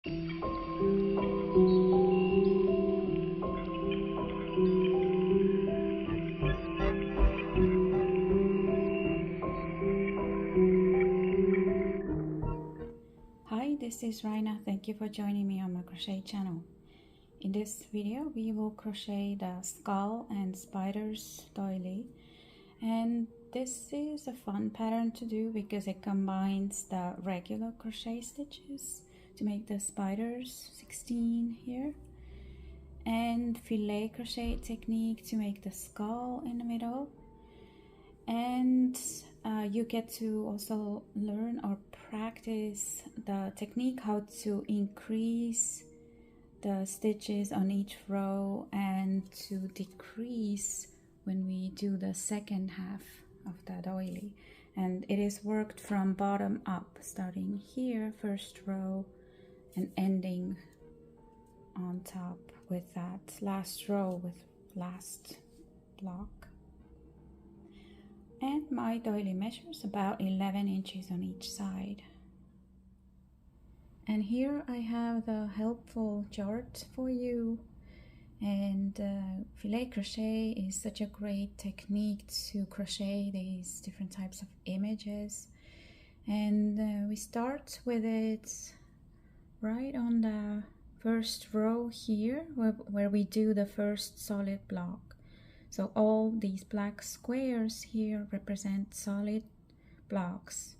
Hi, this is Raina. Thank you for joining me on my crochet channel. In this video, we will crochet the skull and spiders doily, and this is a fun pattern to do because it combines the regular crochet stitches to make the spiders 16 here, and filet crochet technique to make the skull in the middle. And you get to also learn or practice the technique how to increase the stitches on each row and to decrease when we do the second half of the doily. And it is worked from bottom up, starting here, first row, and ending on top with that last row with last block. And my doily measures about 11 inches on each side. And here I have the helpful chart for you. And filet crochet is such a great technique to crochet these different types of images. And we start with it right on the first row here, where we do the first solid block. So all these black squares here represent solid blocks.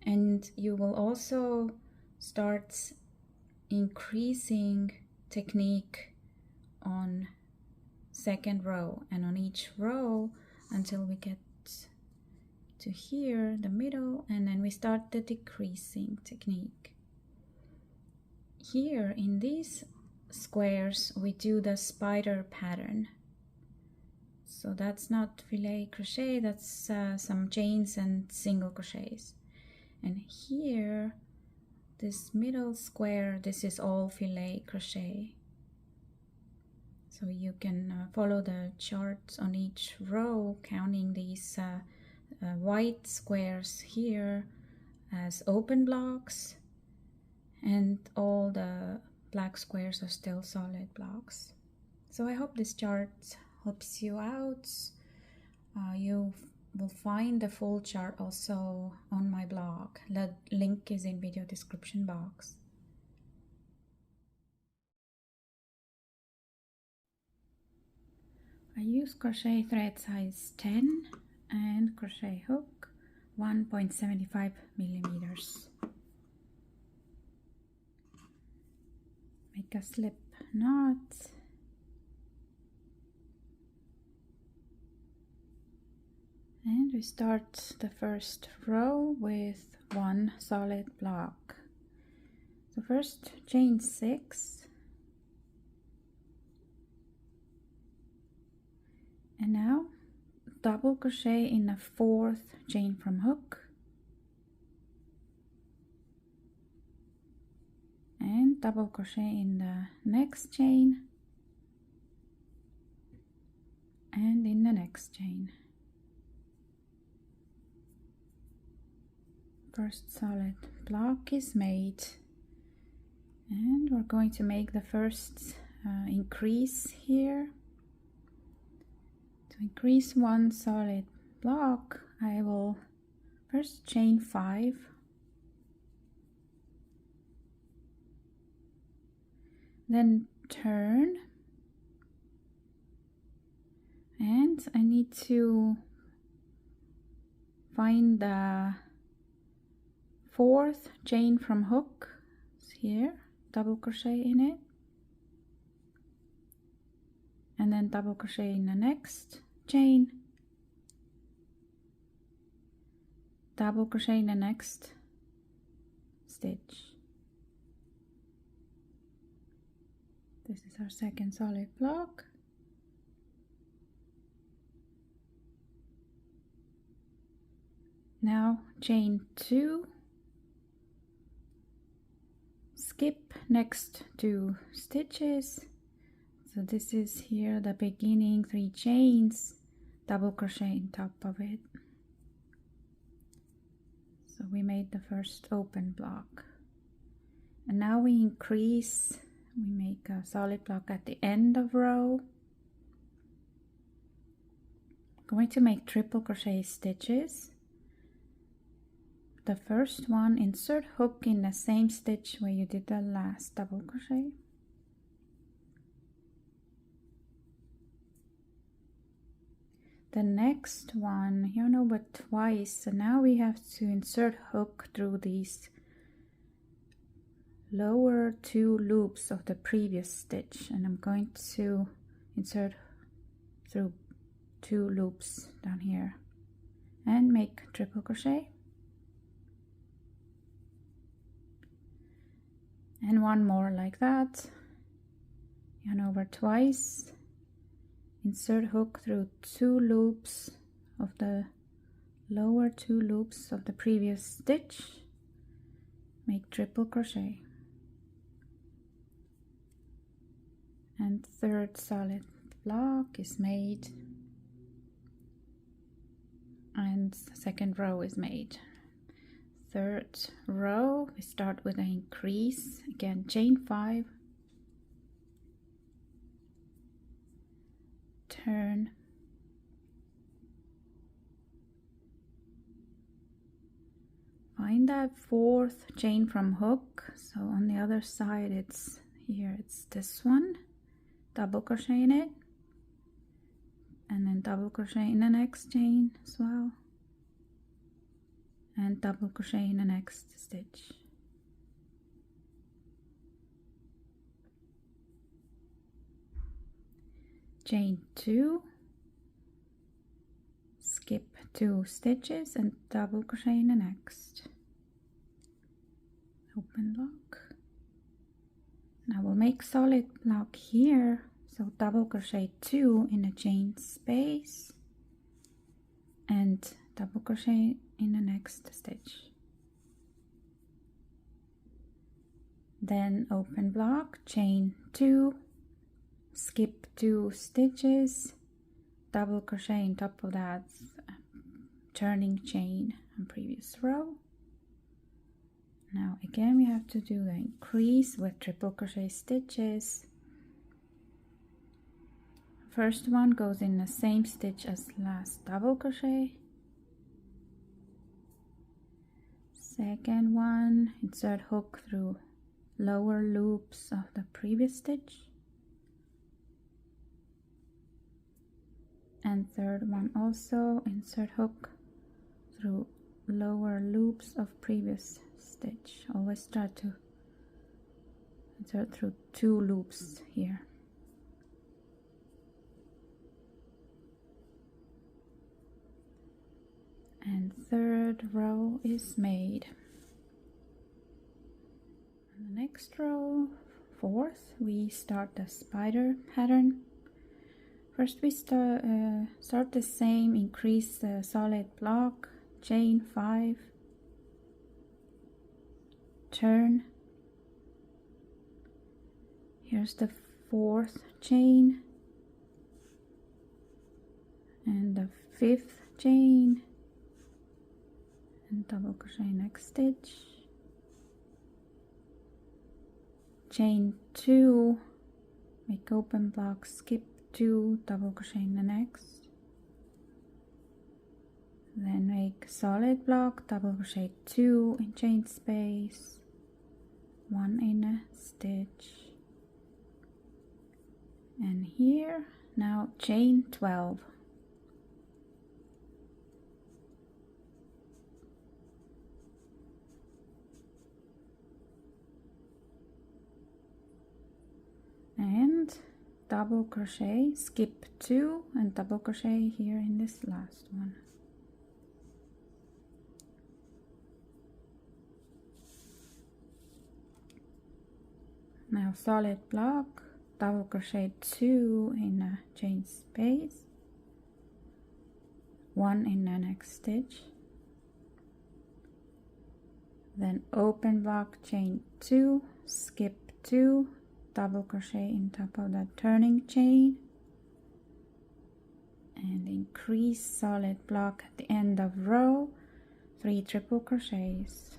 And you will also start increasing technique on second row and on each row until we get to here, the middle, and then we start the decreasing technique. Here in these squares we do the spider pattern. So that's not filet crochet, that's some chains and single crochets. And here, this middle square, this is all filet crochet. So you can follow the charts on each row, counting these white squares here as open blocks, and all the black squares are still solid blocks. So I hope this chart helps you out. You will find the full chart also on my blog. The link is in video description box. I use crochet thread size 10 and crochet hook 1.75 millimeters. Make a slip knot. And we start the first row with one solid block. So first chain 6, and now double crochet in the 4th chain from hook, and double crochet in the next chain and in the next chain. First solid block is made, and we're going to make the first increase here. To increase one solid block, I will first chain 5, then turn, and I need to find the 4th chain from hook. It's here, double crochet in it, and then double crochet in the next chain, double crochet in the next stitch. This is our second solid block. Now chain 2, skip next 2 stitches. So this is here the beginning 3 chains, double crochet on top of it. So we made the first open block. And now we increase, we make a solid block at the end of row. I'm going to make triple crochet stitches. The first one, insert hook in the same stitch where you did the last double crochet. The next one, yarn over twice, so now we have to insert hook through these lower 2 loops of the previous stitch, and I'm going to insert through 2 loops down here and make triple crochet. And one more like that, yarn over twice, insert hook through 2 loops of the lower 2 loops of the previous stitch, make triple crochet, and third solid block is made, and the second row is made. Third row, we start with an increase, again chain 5, turn, find that 4th chain from hook, so on the other side it's here, it's this one, double crochet in it, and then double crochet in the next chain as well, and double crochet in the next stitch. Chain 2, skip 2 stitches and double crochet in the next. Open block. Now we'll make solid block here, so double crochet 2 in a chain space and double crochet in the next stitch. Then open block, chain 2, skip 2 stitches, double crochet on top of that turning chain on previous row. Now again we have to do the increase with triple crochet stitches. First one goes in the same stitch as last double crochet. Second one, insert hook through lower loops of the previous stitch. And third one also, insert hook through lower loops of previous stitch. Always try to insert through 2 loops here. And third row is made. And the next row, 4th, we start the spider pattern. First we start the same, increase the solid block, chain 5, turn, here's the 4th chain and the 5th chain, and double crochet next stitch, chain 2, make open block, skip 2, double crochet in the next, then make solid block, double crochet 2 in chain space, 1 in a stitch, and here now chain 12, and double crochet, skip 2 and double crochet here in this last one. Now solid block, double crochet 2 in a chain space, 1 in the next stitch, then open block, chain 2, skip 2, double crochet in top of that turning chain, and increase solid block at the end of row, 3 triple crochets,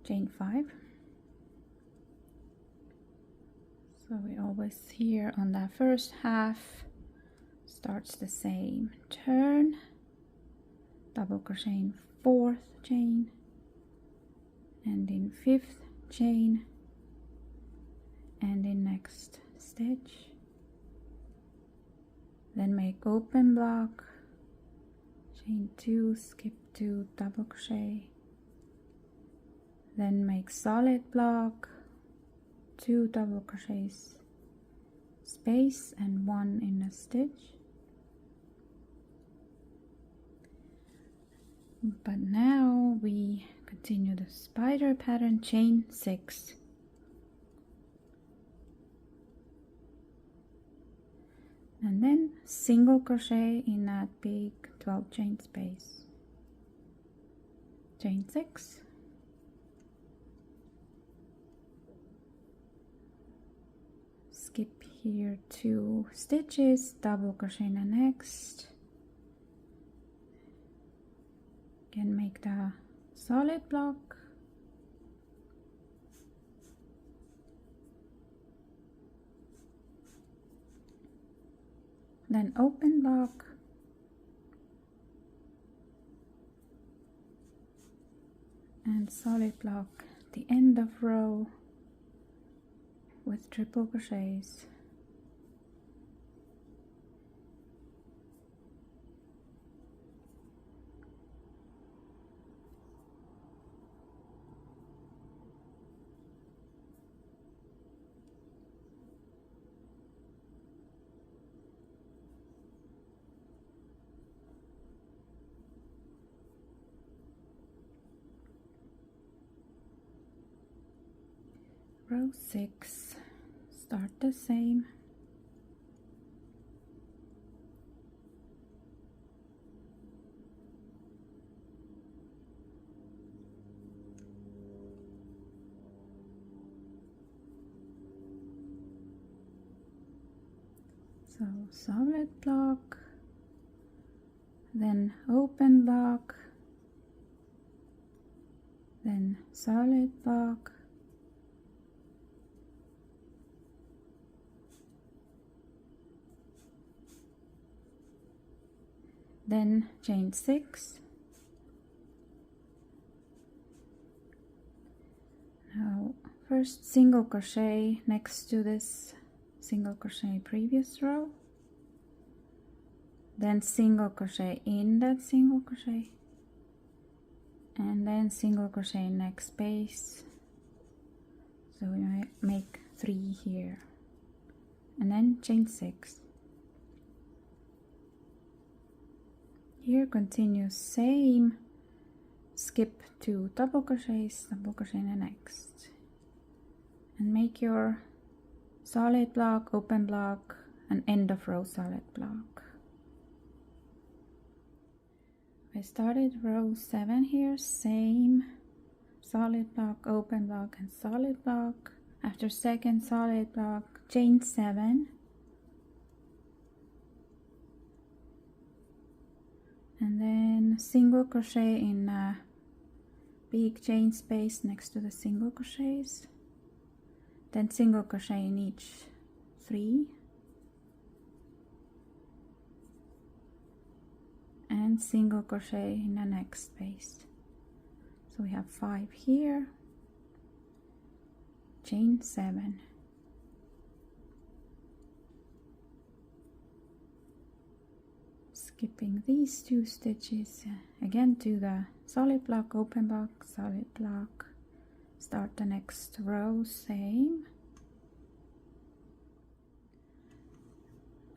chain 5. So we always here on that first half starts the same. Turn, double crochet in 4th chain and in 5th chain and in next stitch. Then make open block, chain 2, skip 2, double crochet, then make solid block, 2 double crochets, space and 1 in a stitch. But now we continue the spider pattern, chain 6. And then single crochet in that big 12 chain space. Chain 6. Skip here 2 stitches, double crochet in the next. Again, make the solid block. Then open block. And solid block the end of row with triple crochets. Row 6, start the same. So solid block, then open block, then solid block, then chain 6. Now first single crochet next to this single crochet previous row, then single crochet in that single crochet, and then single crochet next space. So we make 3 here, and then chain 6. Here continue same, skip 2 double crochets, double crochet in the next, and make your solid block, open block, and end of row solid block. I started row 7 here, same, solid block, open block, and solid block. After second solid block, chain 7, and then single crochet in a big chain space next to the single crochets, then single crochet in each 3, and single crochet in the next space. So we have 5 here, chain 7, skipping these 2 stitches, again to the solid block, open block, solid block, start the next row same.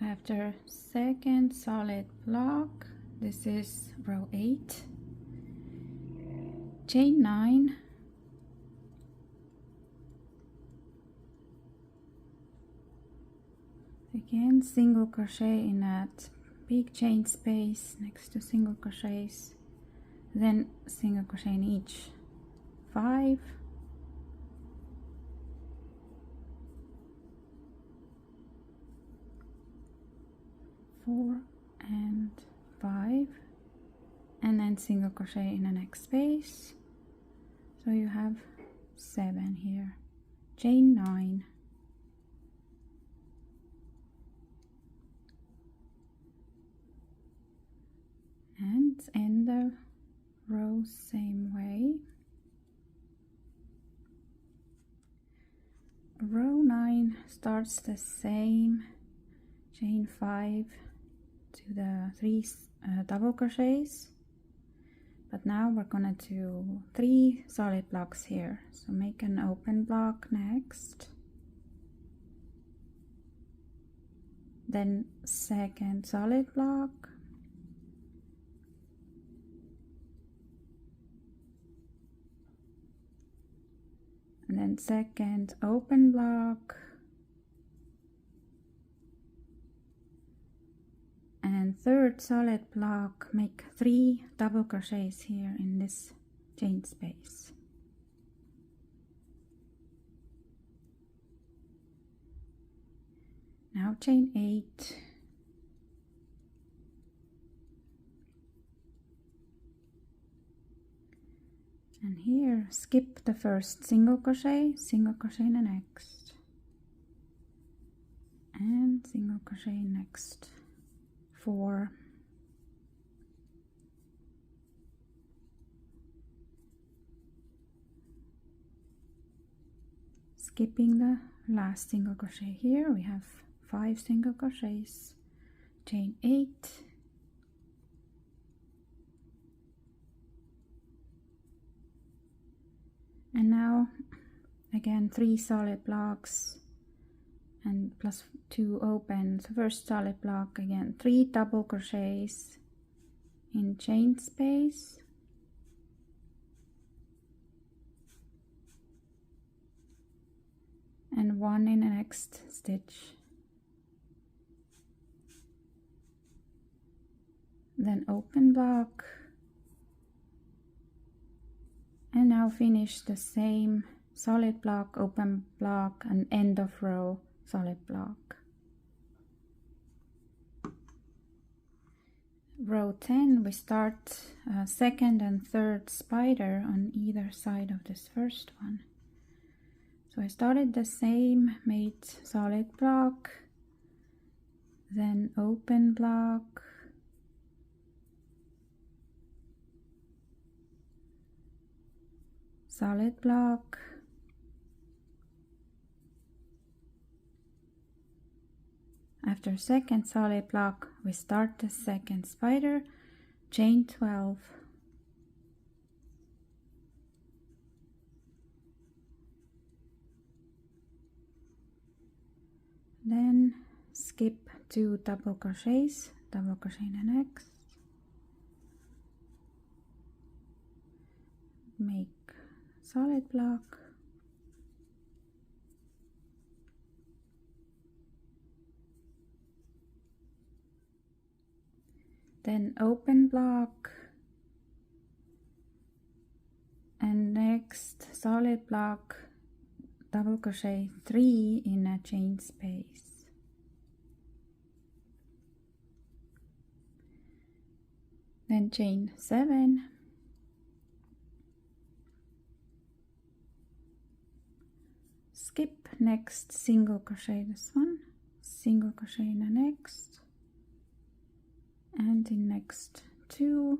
After second solid block, this is row 8, chain 9, again single crochet in that big chain space next to single crochets, then single crochet in each 5, and 5, and then single crochet in the next space. So So you have 7 here, chain 9, and end the row same way. Row 9 starts the same, chain 5 to the 3 double crochets, but now we're gonna do 3 solid blocks here. So make an open block next, then second solid block, and then second open block, and third solid block. Make 3 double crochets here in this chain space. Now chain 8, and here skip the first single crochet in the next, and single crochet next 4, skipping the last single crochet. Here we have 5 single crochets, chain 8, and now again 3 solid blocks and plus 2 open. So first solid block, again 3 double crochets in chain space, and 1 in the next stitch, then open block, and now finish the same solid block, open block, and end of row solid block. Row 10, we start second and third spider on either side of this first one. So I started the same, made solid block, then open block, solid block, after second solid block we start the second spider, chain 12, then skip 2 double crochets, double crochet in the next, make solid block, then open block, and next solid block, double crochet 3 in a chain space, then chain 7, skip next single crochet this one, single crochet in the next, and in next 2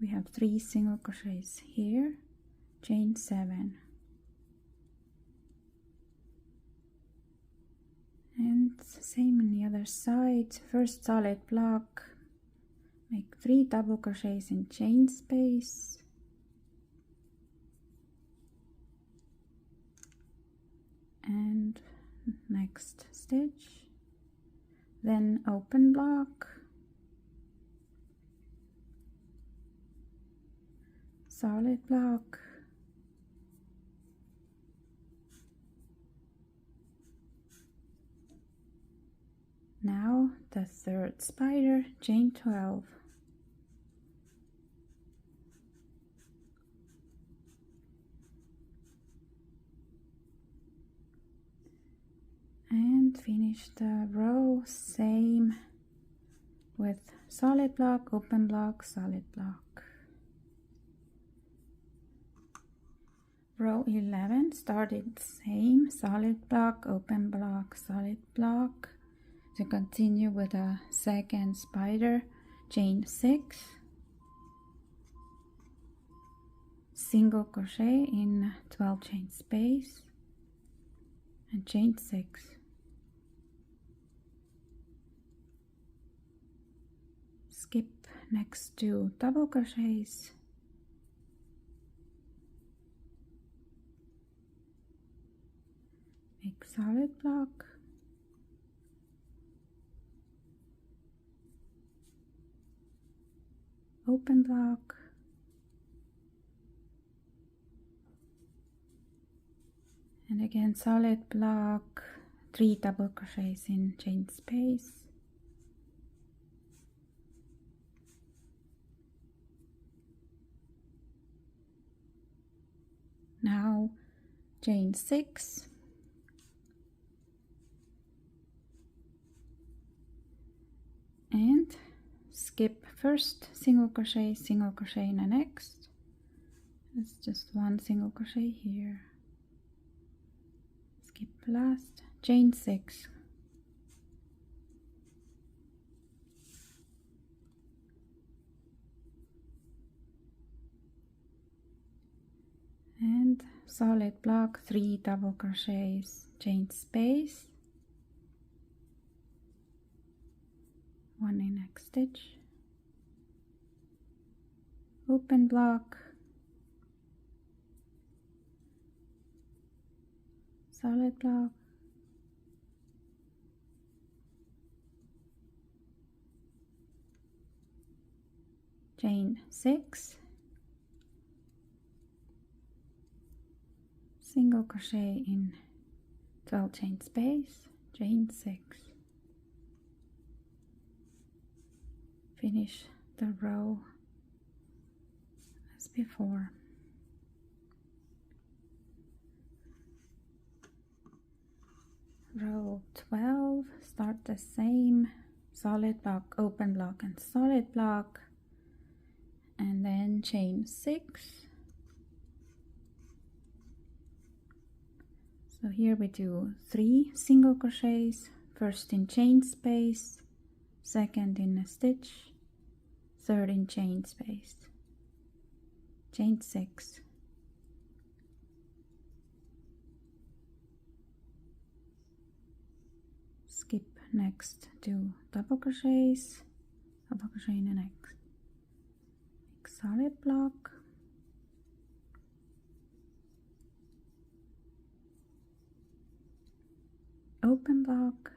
we have 3 single crochets here, chain 7, and same on the other side, first solid block, make 3 double crochets in chain space, and next stitch, then open block, solid block, now the third spider, chain 12, and finish the row same with solid block, open block, solid block. Row 11, started same, solid block, open block, solid block. To continue with a second spider, chain 6, single crochet in 12 chain space, and chain 6. Skip next to double crochets, make solid block, open block, and again solid block, 3 double crochets in chain space, now chain 6, and skip first single crochet in the next. It's just one single crochet here, skip last, chain 6, and solid block, 3 double crochets, chain space, one in next stitch, open block, solid block, chain 6, single crochet in 12 chain space, chain 6. Finish the row as before. Row 12, start the same, solid block, open block, and solid block, and then chain 6. So here we do 3 single crochets, first in chain space, second in a stitch, third in chain space, chain 6. Skip next to double crochets, double crochet in the next, make solid block, open block,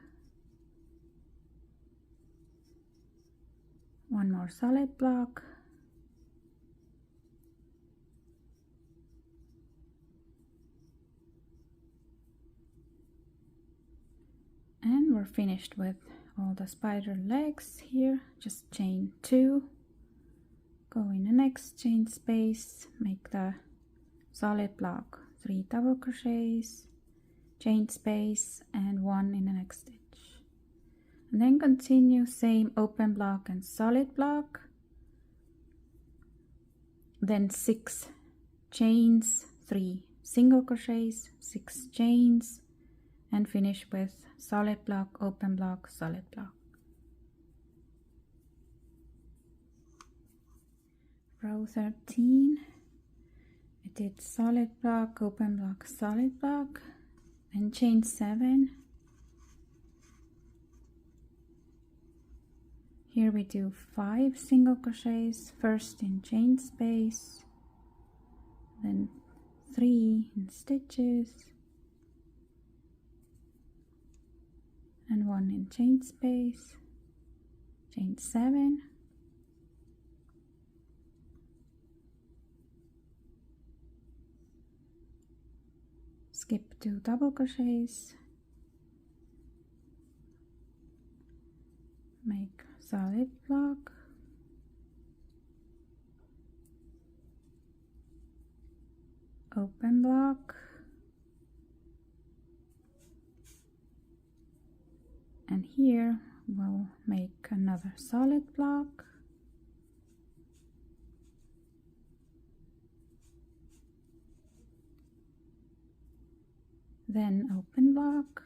one more solid block, and we're finished with all the spider legs here. Just chain 2, go in the next chain space, make the solid block, 3 double crochets, chain space, and 1 in the next stitch, and then continue same open block and solid block, then 6 chains, 3 single crochets, 6 chains, and finish with solid block, open block, solid block. Row 13, I did solid block, open block, solid block, then chain 7. Here we do 5 single crochets, first in chain space, then 3 in stitches, and 1 in chain space, chain 7, skip 2 double crochets, make solid block, open block, and here we'll make another solid block, then open block,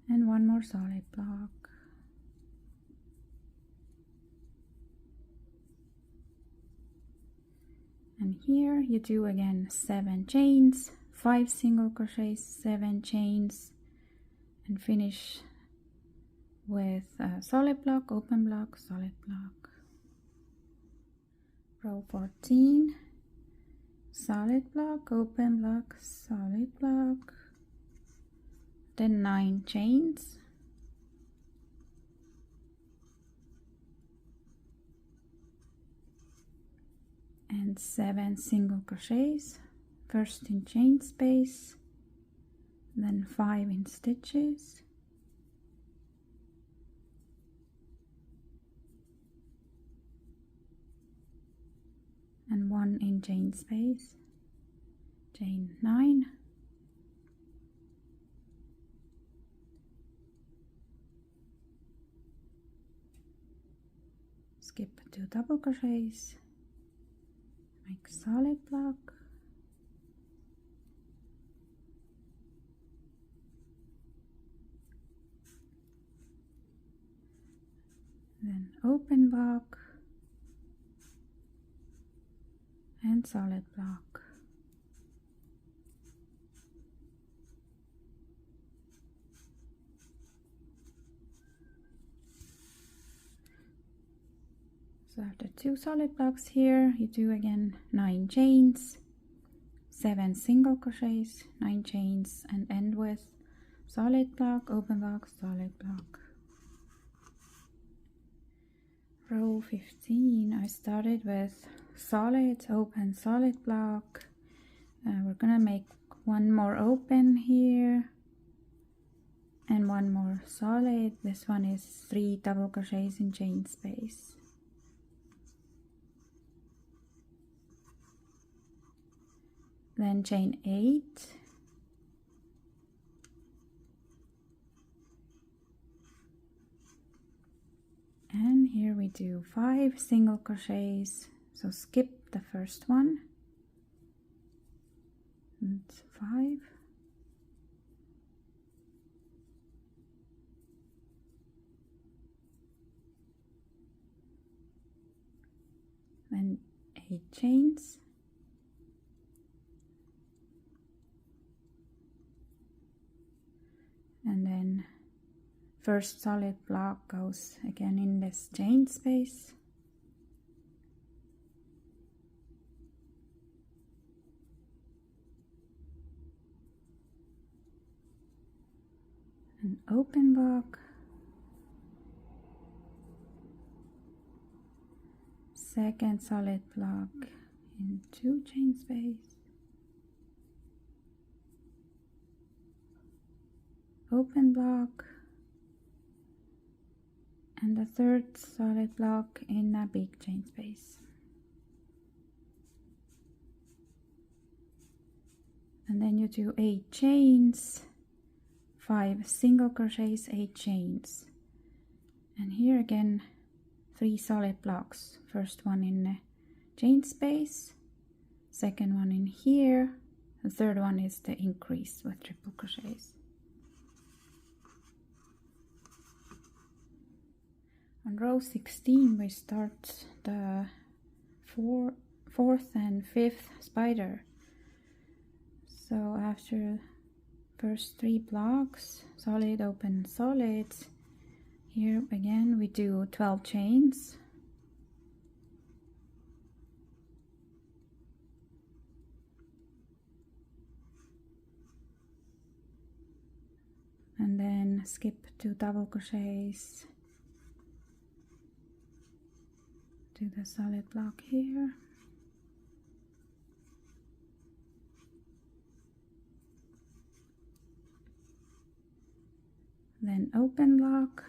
and one more solid block. And here you do again 7 chains, 5 single crochets, 7 chains, and finish with a solid block, open block, solid block. Row 14, solid block, open block, solid block, then 9 chains, and 7 single crochets, first in chain space, then 5 in stitches, and 1 in chain space, chain 9, skip 2 double crochets, make solid block, then open block and solid block. So after 2 solid blocks here, you do again 9 chains, 7 single crochets, 9 chains, and end with solid block, open block, solid block. Row 15, I started with solid, open, solid block. We're gonna make one more open here and one more solid. This one is 3 double crochets in chain space. Then chain 8, and here we do 5 single crochets, so skip the first one, and 5, then 8 chains, and then first solid block goes again in this chain space, an open block, second solid block in 2 chain space, open block, and the third solid block in a big chain space. And then you do 8 chains, 5 single crochets, 8 chains. And here again 3 solid blocks. First one in the chain space, second one in here, the third one is the increase with triple crochets. On row 16 we start the fourth and fifth spider. So after first 3 blocks, solid, open, solid, here again we do 12 chains, and then skip 2 double crochets, do the solid block here, then open block,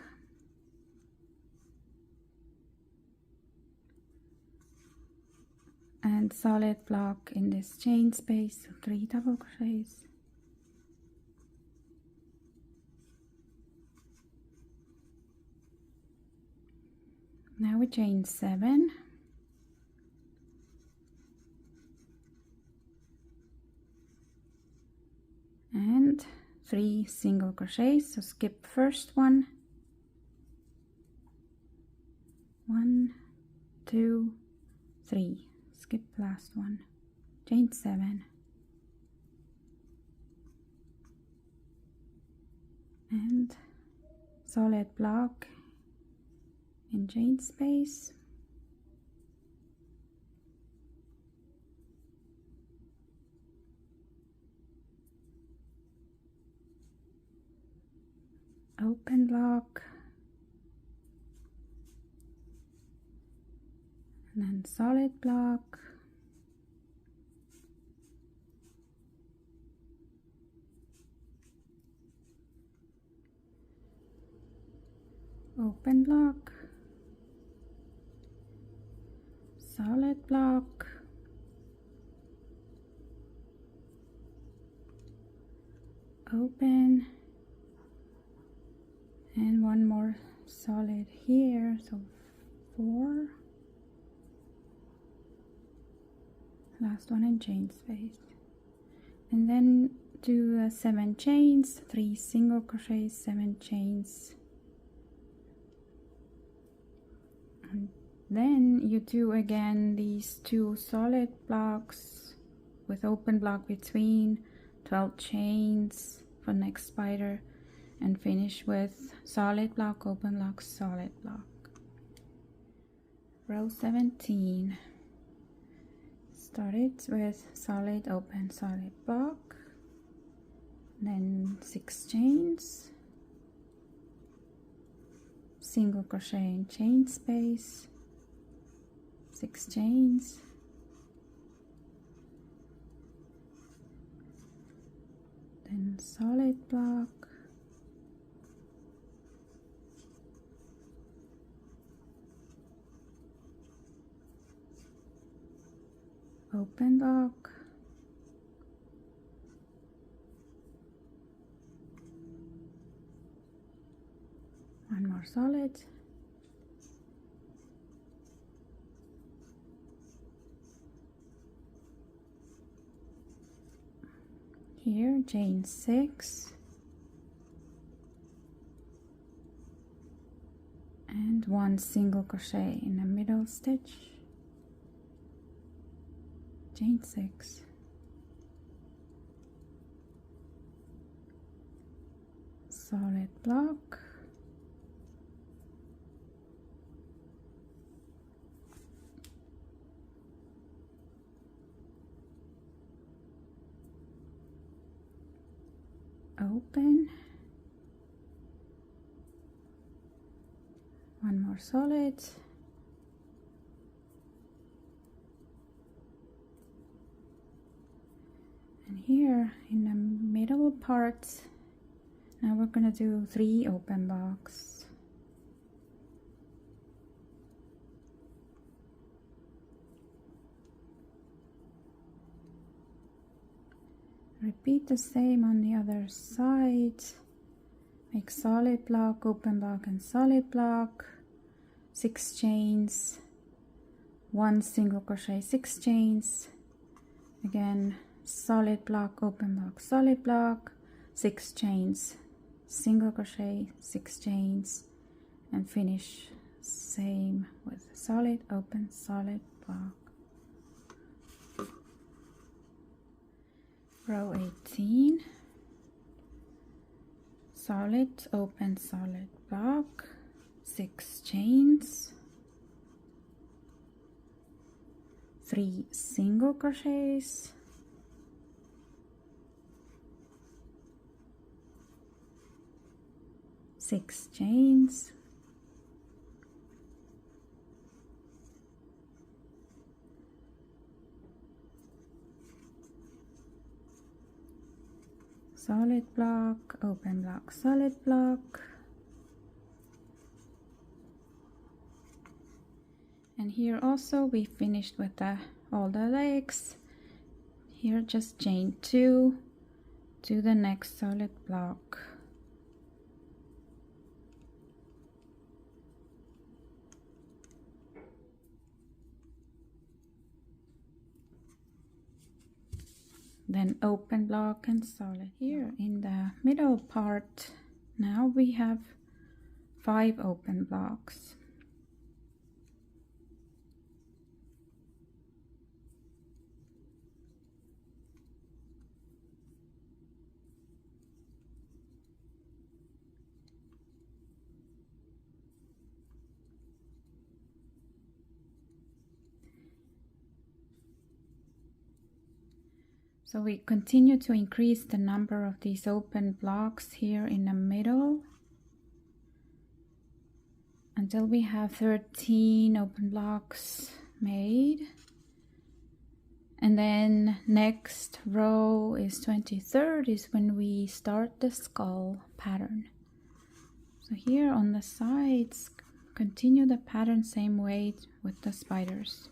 and solid block in this chain space, so 3 double crochets, now we chain 7, and 3 single crochets. So skip first one, 1, 2, 3, skip last one, chain 7, and solid block in chain space, open block, and then solid block, open block, solid block, open, and one more solid here, so 4, last one in chain space, and then do 7 chains, 3 single crochets, 7 chains, and then you do again these 2 solid blocks with open block between, 12 chains for next spider, and finish with solid block, open block, solid block. Row 17. Start it with solid, open, solid block, then 6 chains, single crochet in chain space, 6 chains, then solid block, open block, one more solid, here chain 6 and 1 single crochet in the middle stitch, chain 6, solid block, open, one more solid, and here in the middle part now we're gonna do 3 open blocks, repeat the same on the other side, make solid block, open block, and solid block, 6 chains, 1 single crochet, 6 chains, again solid block, open block, solid block, 6 chains, single crochet, 6 chains, and finish same with solid, open, solid block. Row 18, solid, open, solid block, 6 chains, 3 single crochets, 6 chains, solid block, open block, solid block, and here also we finished with all the legs. Here just chain 2 to the next solid block, then open block and solid. Here in the middle part, now we have 5 open blocks. So we continue to increase the number of these open blocks here in the middle until we have 13 open blocks made. And then next row is 23rd is when we start the skull pattern. So here on the sides, continue the pattern same way with the spiders.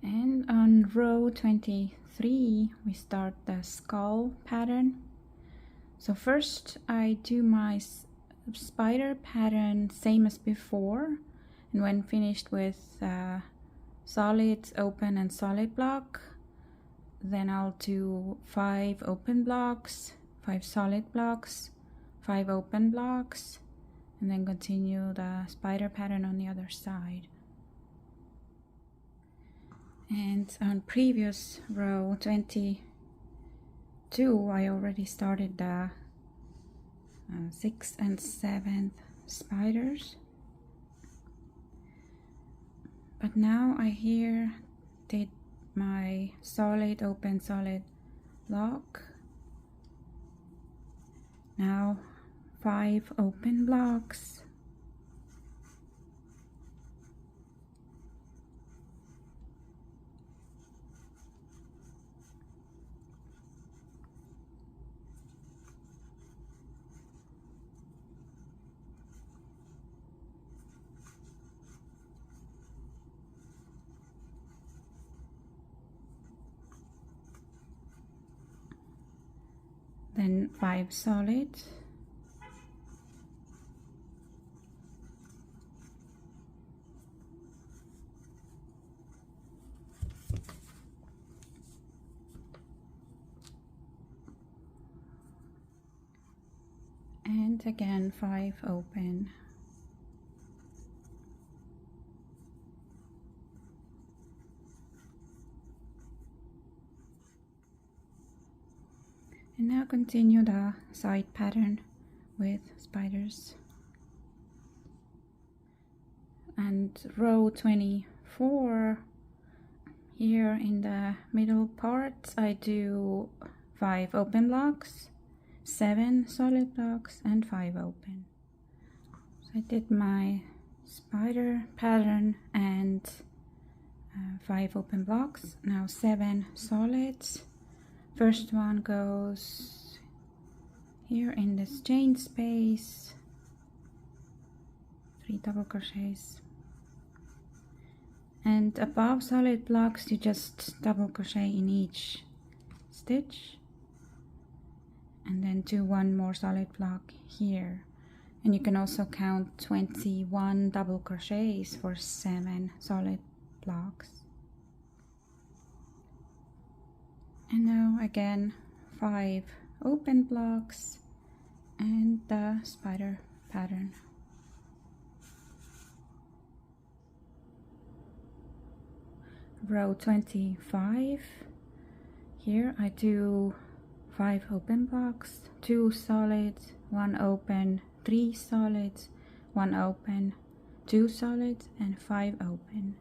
And on row 23 we start the skull pattern. So first I do my spider pattern same as before, and when finished with solid, open and solid block, then I'll do 5 open blocks, 5 solid blocks, 5 open blocks, and then continue the spider pattern on the other side. And on previous row 22 I already started the 6th and 7th spiders, but now I here did my solid, open, solid block. Now 5 open blocks, then 5 solid, and again 5 open. And now continue the side pattern with spiders. And row 24, here in the middle part I do 5 open blocks, 7 solid blocks and 5 open. So I did my spider pattern and 5 open blocks, now 7 solids. First one goes here in this chain space, 3 double crochets, and above solid blocks you just double crochet in each stitch, and then do 1 more solid block here. And you can also count 21 double crochets for 7 solid blocks. And now again 5 open blocks and the spider pattern. Row 25, here I do 5 open blocks, 2 solids, 1 open, 3 solids, 1 open, 2 solids and 5 open.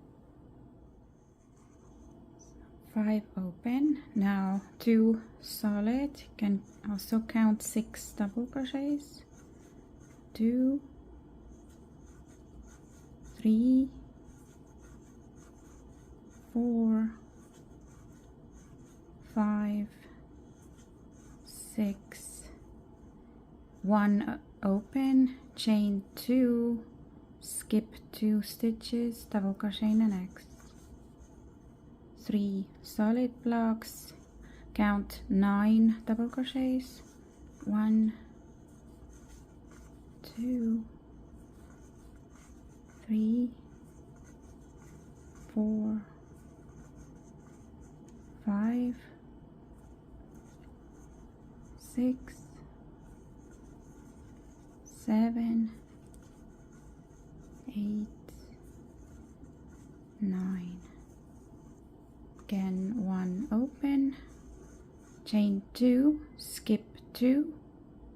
5 open, now 2 solid, you can also count 6 double crochets, 2, 3, 4, 5, 6, 1 open, chain 2, skip 2 stitches, double crochet in the next. 3 solid blocks, count 9 double crochets, 1, 2, 3, 4, 6, 7, 8, 9. Again, 1 open, chain 2, skip 2,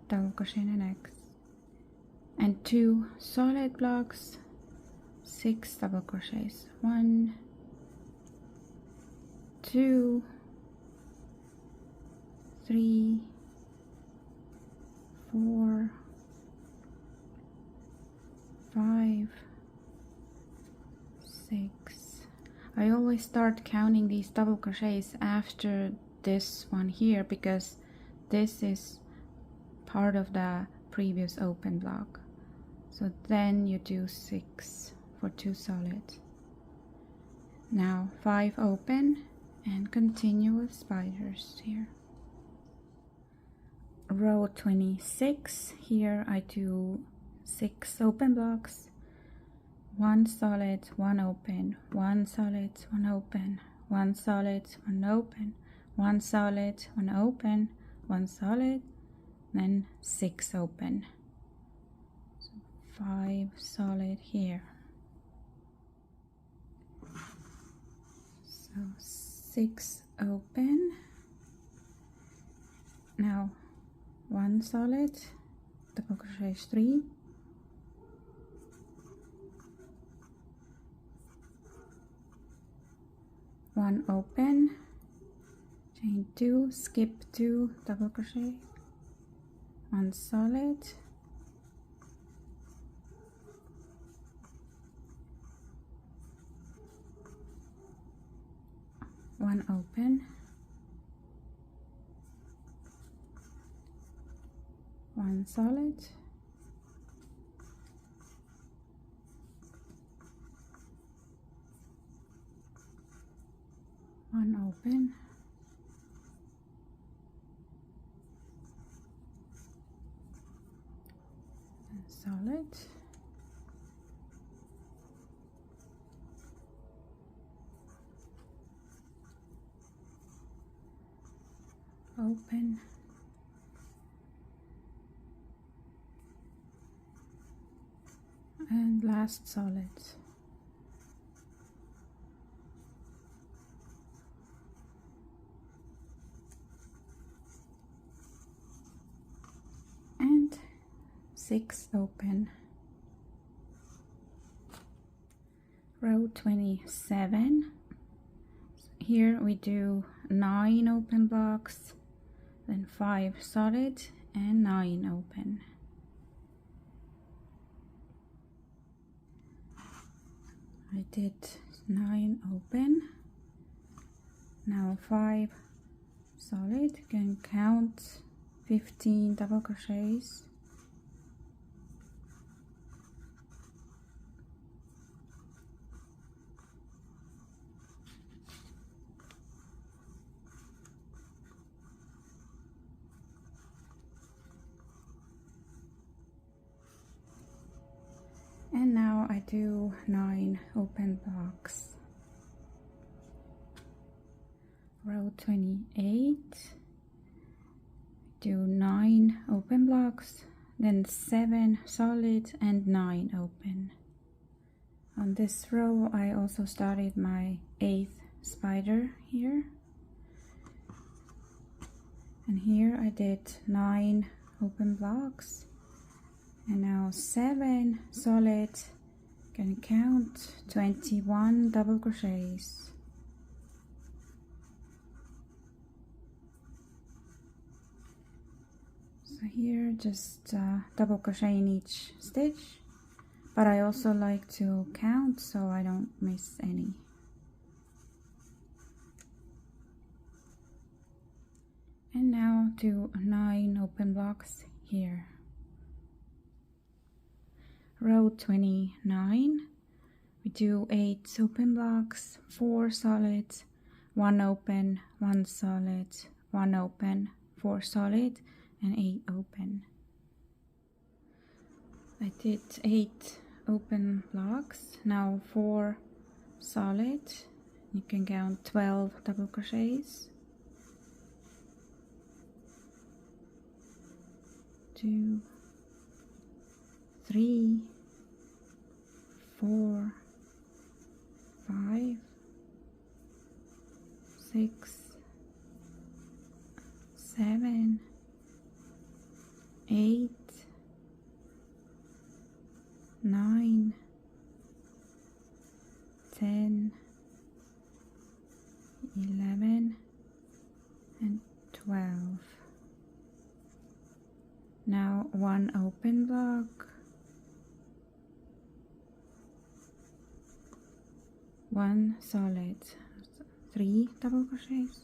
double crochet in the next, and 2 solid blocks, 6 double crochets, 1, 2, 3, 4, 5, 6. I always start counting these double crochets after this one here because this is part of the previous open block. So then you do 6 for 2 solid. Now 5 open and continue with spiders here. Row 26, here I do 6 open blocks, 1 solid, 1 open, 1 solid, 1 open, 1 solid, 1 open, 1 solid, 1 open, 1 solid, then 6 open. So 5 solid here. So 6 open. Now 1 solid, double crochet 3, 1 open, chain 2, skip 2, double crochet, 1 solid, 1 open, 1 solid, 1 open, 1 solid, open, and last solid. And 6 open. Row 27. Here we do 9 open blocks, then 5 solid and 9 open. I did 9 open. Now 5 solid. You can count 15 double crochets. And now I do 9 open blocks. Row 28, do 9 open blocks, then 7 solid and 9 open. On this row I also started my 8th spider here, and here I did 9 open blocks, and now 7 solid, can count 21 double crochets. So here just double crochet in each stitch, but I also like to count so I don't miss any. And now do 9 open blocks here. Row 29, we do 8 open blocks, 4 solid, 1 open, 1 solid, 1 open, 4 solid, and 8 open. I did 8 open blocks, now 4 solid, you can count 12 double crochets, 2, 3, 4, 5, 6, 7, 8, 9, 10, 11, and 12. Now one open block, one solid, 3 double crochets,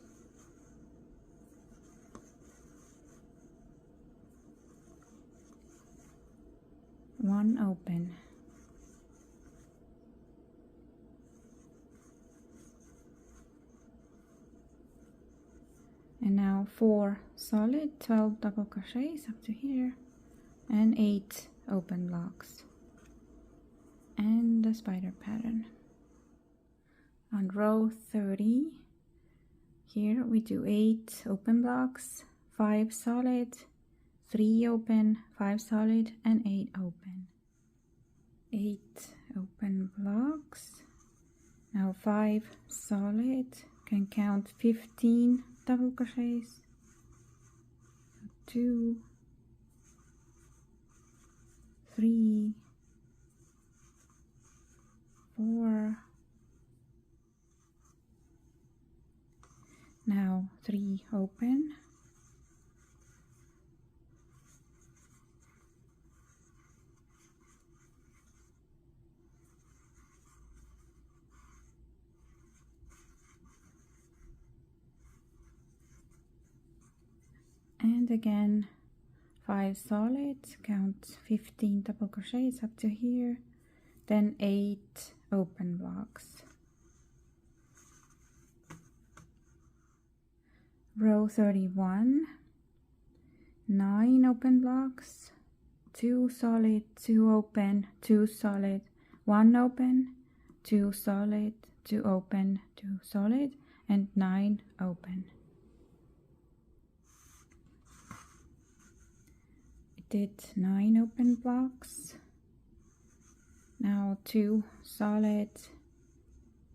one open, and now 4 solid, 12 double crochets up to here, and 8 open blocks, and the spider pattern. On row 30, here we do 8 open blocks, 5 solid, 3 open, 5 solid, and 8 open. 8 open blocks. Now 5 solid, can count 15 double crochets. 2, 3, 4. Now 3 open. And again 5 solid, count 15 double crochets up to here, then 8 open blocks. Row 31, 9 open blocks, 2 solid, 2 open, 2 solid, 1 open, 2 solid, 2 open, 2 solid, and 9 open. Did 9 open blocks. Now 2 solid,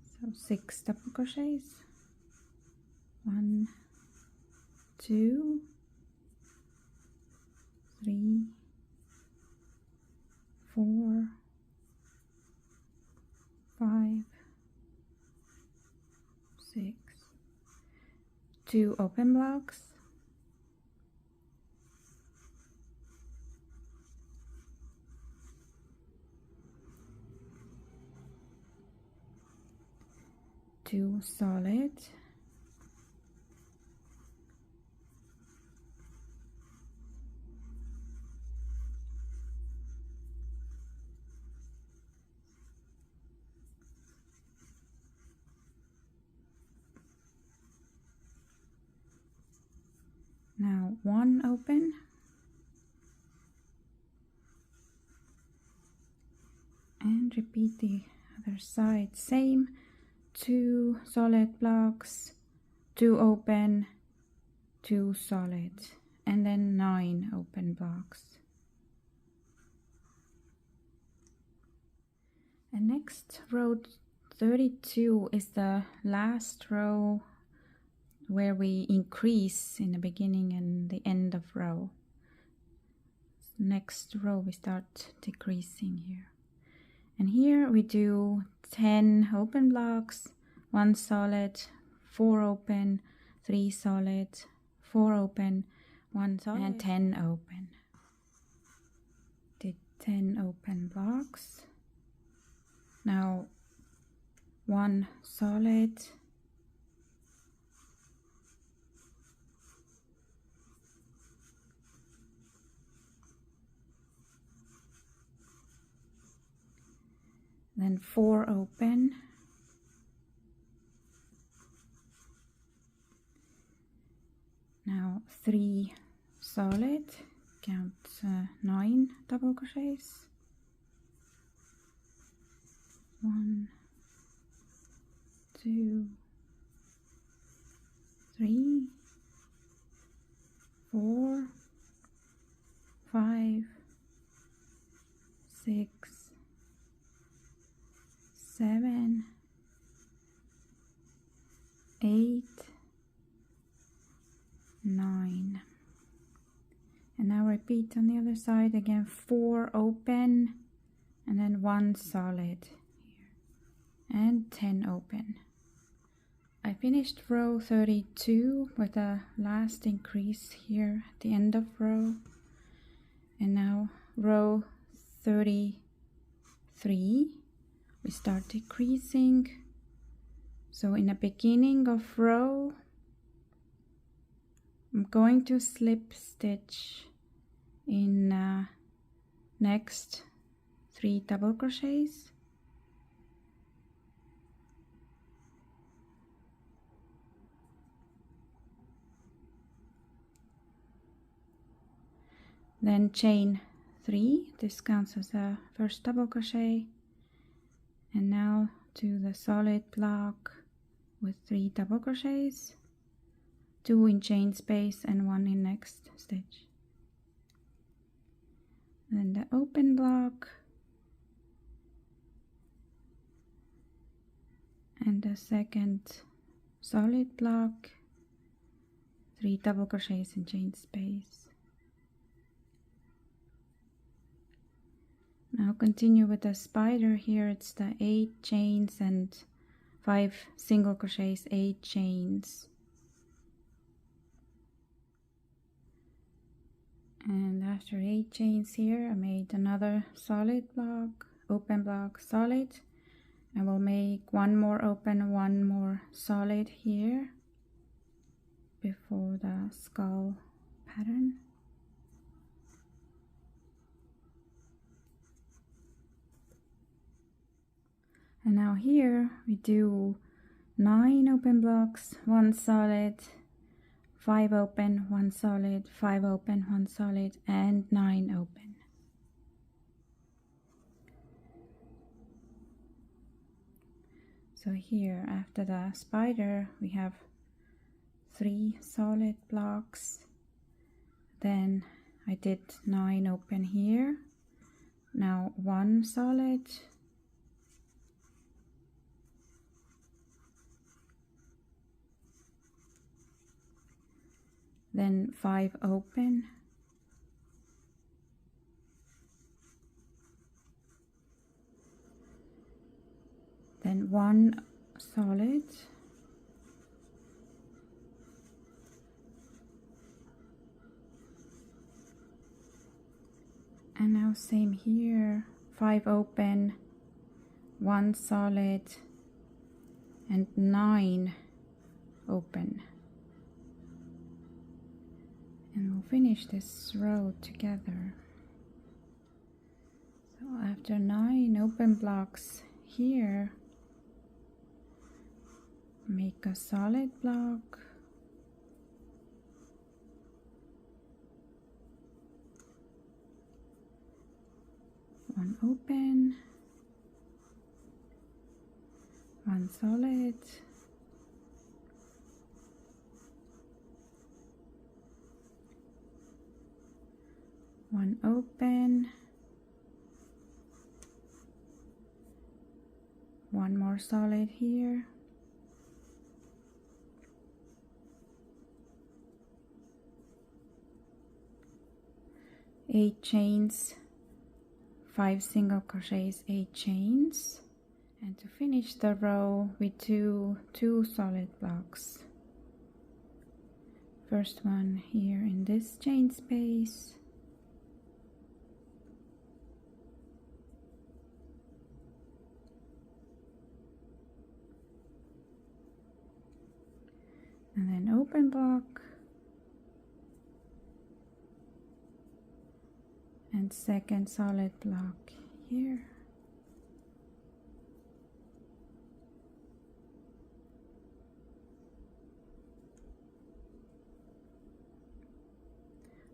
so 6 double crochets, 1, 2, 3, 4, 5, 6, 2 open blocks, two solid, now 1 open, and repeat the other side, same, 2 solid blocks, 2 open, 2 solid, and then 9 open blocks. And next, row 32 is the last row where we increase in the beginning and the end of row. Next row we start decreasing here. And here we do 10 open blocks, 1 solid, 4 open, 3 solid, 4 open, 1 solid, and 10 open. Did 10 open blocks. Now 1 solid, then 4 open, now 3 solid, count 9 double crochets, 1, 2, 3, 4, 5, 7, 8, 9, and now repeat on the other side again. 4 open and then 1 solid here, and 10 open. I finished row 32 with a last increase here at the end of row, and now row 33 we start decreasing. So in the beginning of row I'm going to slip stitch in next 3 double crochets, then chain 3. This counts as a first double crochet, and now to the solid block with 3 double crochets, 2 in chain space and 1 in next stitch. Then the open block and the second solid block, 3 double crochets in chain space. Now continue with the spider. Here it's the 8 chains and 5 single crochets, 8 chains. And after 8 chains here I made another solid block, open block, solid. I will make 1 more open, 1 more solid here before the skull pattern. And now here we do 9 open blocks, 1 solid, 5 open, 1 solid, 5 open, 1 solid, and 9 open. So here after the spider we have 3 solid blocks, then I did 9 open here, now 1 solid, then 5 open, then 1 solid, and now same here, 5 open, 1 solid, and 9 open. And we'll finish this row together. So after 9 open blocks here, make a solid block, one open, 1 solid, one open, 1 more solid here, eight chains, 5 single crochets, 8 chains, and to finish the row we do 2 solid blocks. First one here in this chain space, and then open block, and second solid block here,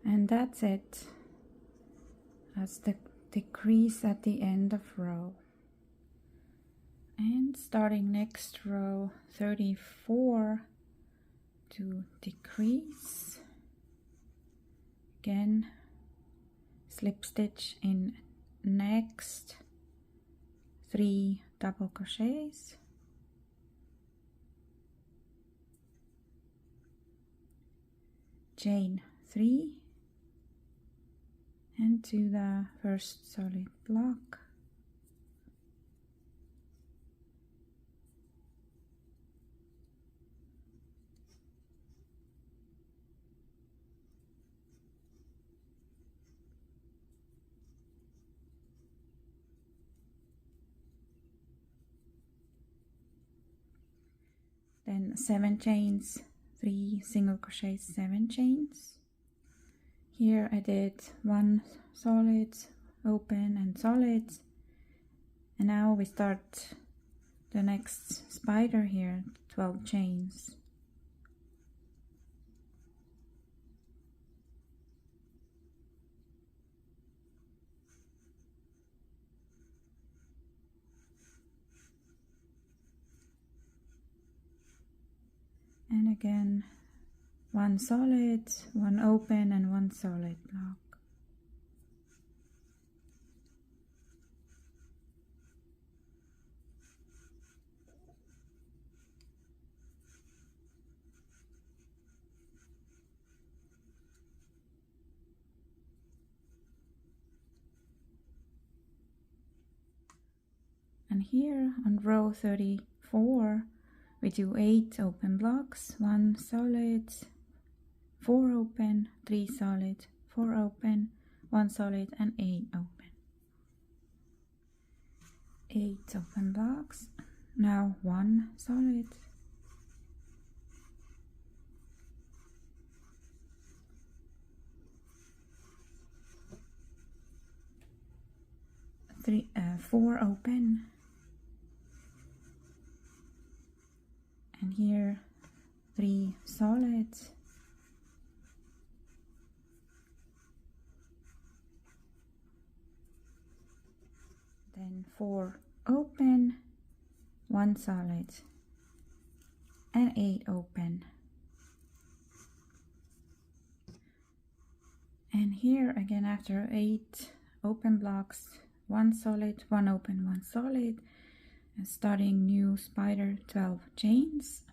and that's it. That's the decrease at the end of row. And starting next row 34 to decrease, again slip stitch in next 3 double crochets, chain 3, and to the first solid block, then 7 chains, 3 single crochets, 7 chains. Here I did 1 solid, open and solid, and now we start the next spider here, 12 chains. And again 1 solid, 1 open and 1 solid block. And here on row 34 we do 8 open blocks, 1 solid, 4 open, 3 solid, 4 open, 1 solid and 8 open. 8 open blocks, now 1 solid, 4 open, and here 3 solid, then 4 open, 1 solid and 8 open. And here again after 8 open blocks, 1 solid, 1 open, 1 solid, and starting new spider, 12 chains,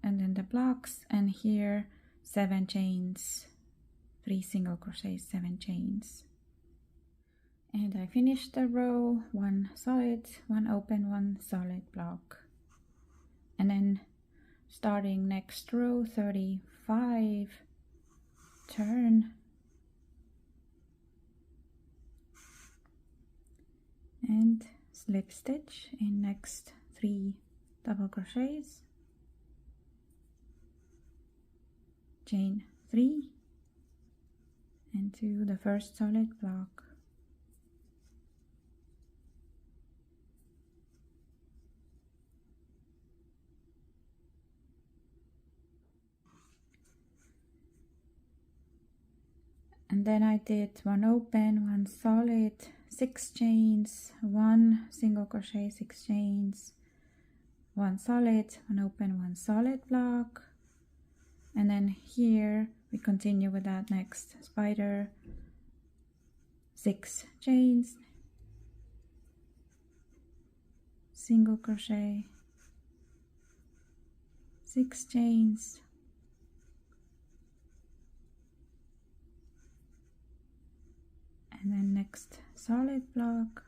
and then the blocks, and here 7 chains, 3 single crochets, 7 chains. And I finished the row, 1 solid, 1 open, 1 solid block. And then starting next row, 35, turn, and slip stitch in next 3 double crochets, chain 3, and to the first solid block. And then I did 1 open, 1 solid, 6 chains, 1 single crochet, 6 chains, 1 solid, 1 open, 1 solid block, and then here we continue with that next spider, 6 chains, single crochet, 6 chains, and then next solid block,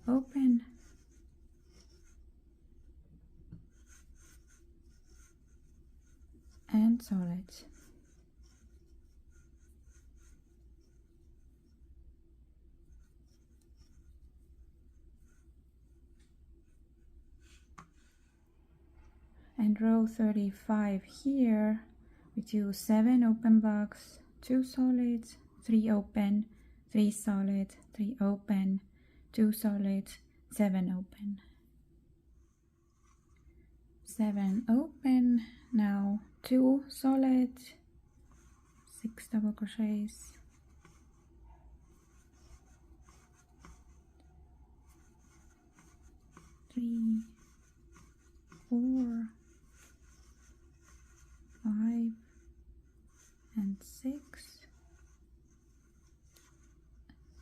open, and solid. And row 35 here we do 7 open blocks, 2 solid, 3 open, 3 solid, 3 open, 2 solid, 7 open. 7 open, now 2 solid, 6 double crochets, 3, 4, 5 and 6,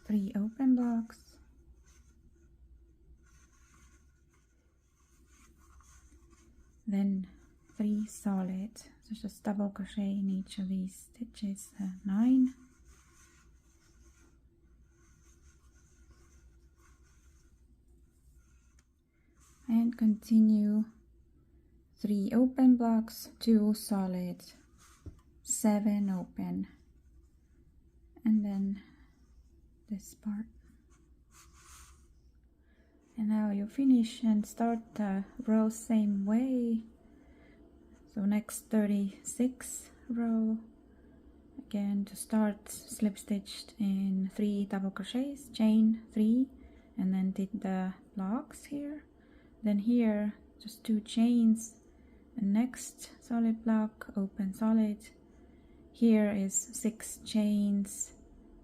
3 open blocks, then 3 solid, so just double crochet in each of these stitches, 9, and continue 3 open blocks, 2 solid, 7 open, and then this part. And now you finish and start the row same way. So next 36 row, again to start, slip stitched in 3 double crochets, chain 3, and then did the blocks here. Then here just 2 chains, and next solid block, open solid. Here is 6 chains,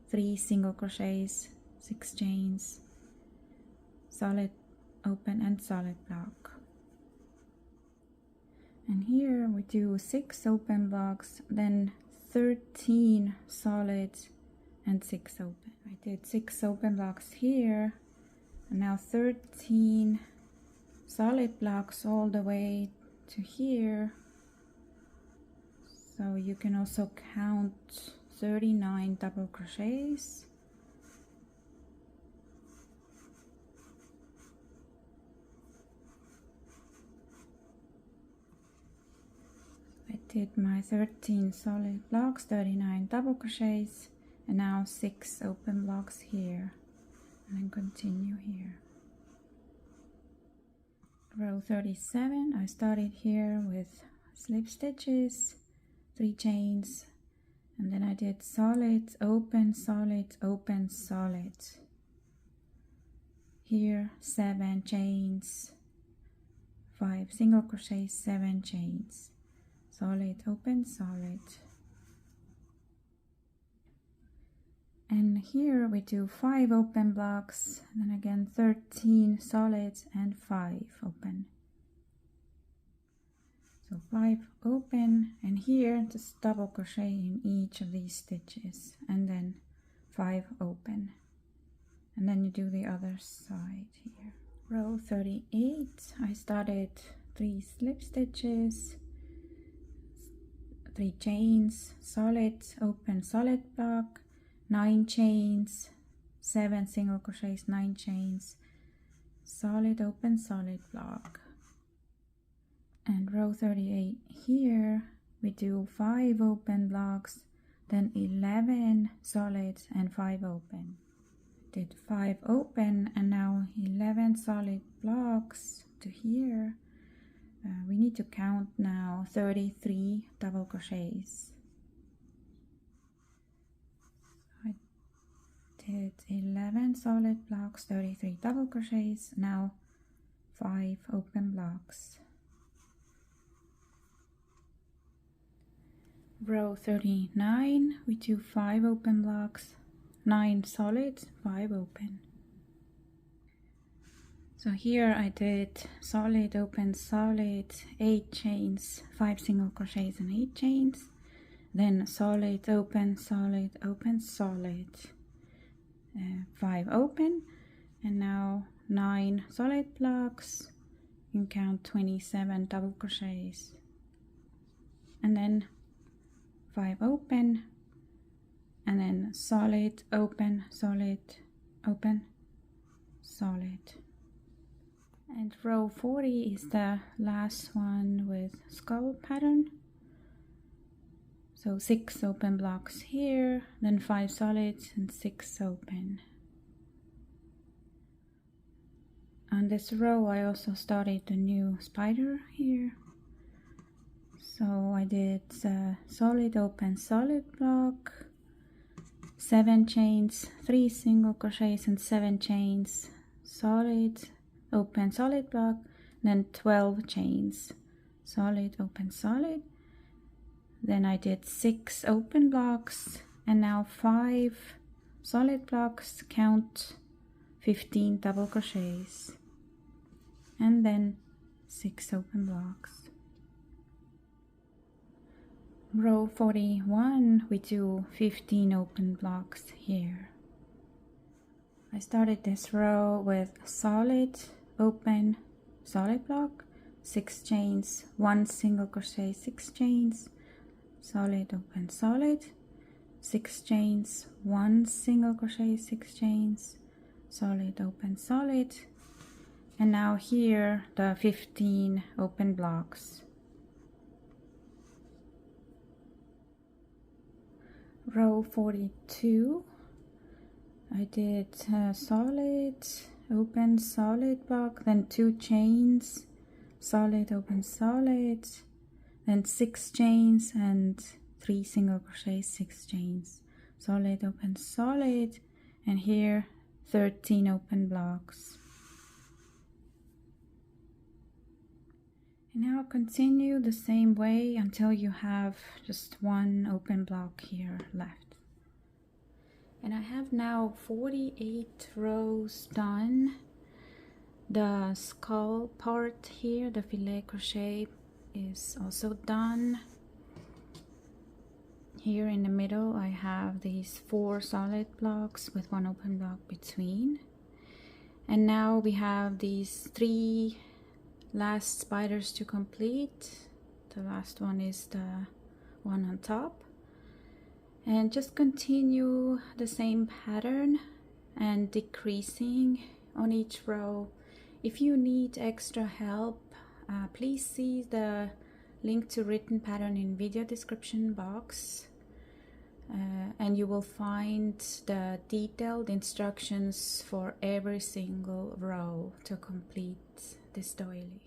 3 single crochets, 6 chains, solid, open, and solid block. And here we do 6 open blocks, then 13 solid and 6 open. I did 6 open blocks here, and now 13 solid blocks all the way to here. So you can also count 39 double crochets. I did my 13 solid blocks, 39 double crochets, and now 6 open blocks here, and then continue here. Row 37, I started here with slip stitches, 3 chains, and then I did solid, open, solid, open, solid. Here 7 chains, 5 single crochets, 7 chains, solid, open, solid. And here we do 5 open blocks, and then again 13 solid and 5 open. So 5 open, and here just double crochet in each of these stitches, and then 5 open, and then you do the other side here. Row 38, I started 3 slip stitches, 3 chains, solid, open, solid block, 9 chains, 7 single crochets, 9 chains, solid, open, solid block. And row 38 here we do 5 open blocks, then 11 solid and 5 open. Did 5 open, and now 11 solid blocks to here. We need to count now 33 double crochets. I did 11 solid blocks, 33 double crochets, now 5 open blocks. Row 39, we do 5 open blocks, 9 solid, 5 open. So here I did solid, open, solid, 8 chains, 5 single crochets and 8 chains, then solid, open, solid, open, solid, 5 open, and now 9 solid blocks. You can count 27 double crochets, and then 5 open, and then solid, open, solid, open, solid. And row 40 is the last one with skull pattern. So 6 open blocks here, then 5 solids and 6 open. On this row I also started a new spider here. So I did solid, open, solid block, 7 chains, 3 single crochets and 7 chains, solid, open, solid block, then 12 chains, solid, open, solid. Then I did 6 open blocks, and now 5 solid blocks, count 15 double crochets, and then 6 open blocks. Row 41, we do 15 open blocks here. I started this row with solid open solid block, 6 chains, 1 single crochet, 6 chains, solid open solid, 6 chains, 1 single crochet, 6 chains, solid open solid, and now here the 15 open blocks. Row 42, I did solid open solid block, then 2 chains, solid open solid, then 6 chains and 3 single crochet, 6 chains, solid open solid, and here 13 open blocks. And now continue the same way until you have just 1 open block here left. And I have now 48 rows done. The skull part here, the filet crochet, is also done. Here in the middle I have these 4 solid blocks with 1 open block between. And now we have these 3 last spiders to complete. The last one is the one on top. And just continue the same pattern and decreasing on each row. If you need extra help, please see the link to written pattern in video description box, and you will find the detailed instructions for every single row to complete this doily.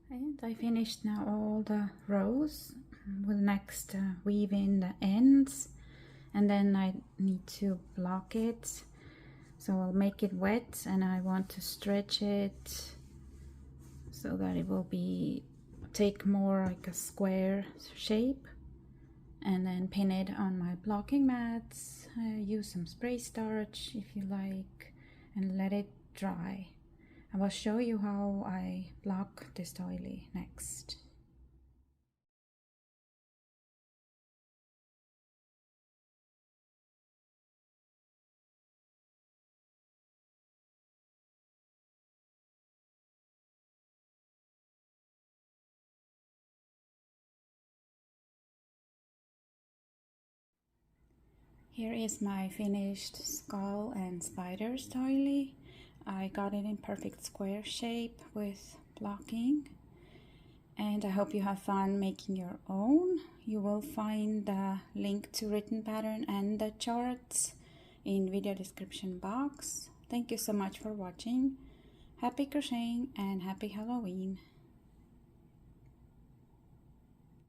And I finished now all the rows. We'll next weave in the ends, and then I need to block it. So I'll make it wet, and I want to stretch it so that it will take more like a square shape, and then pin it on my blocking mats. Use some spray starch if you like, and let it dry. I will show you how I block this doily next. Here is my finished skull and spiders doily. I got it in perfect square shape with blocking, and I hope you have fun making your own. You will find the link to written pattern and the charts in video description box. Thank you so much for watching. Happy crocheting and happy Halloween!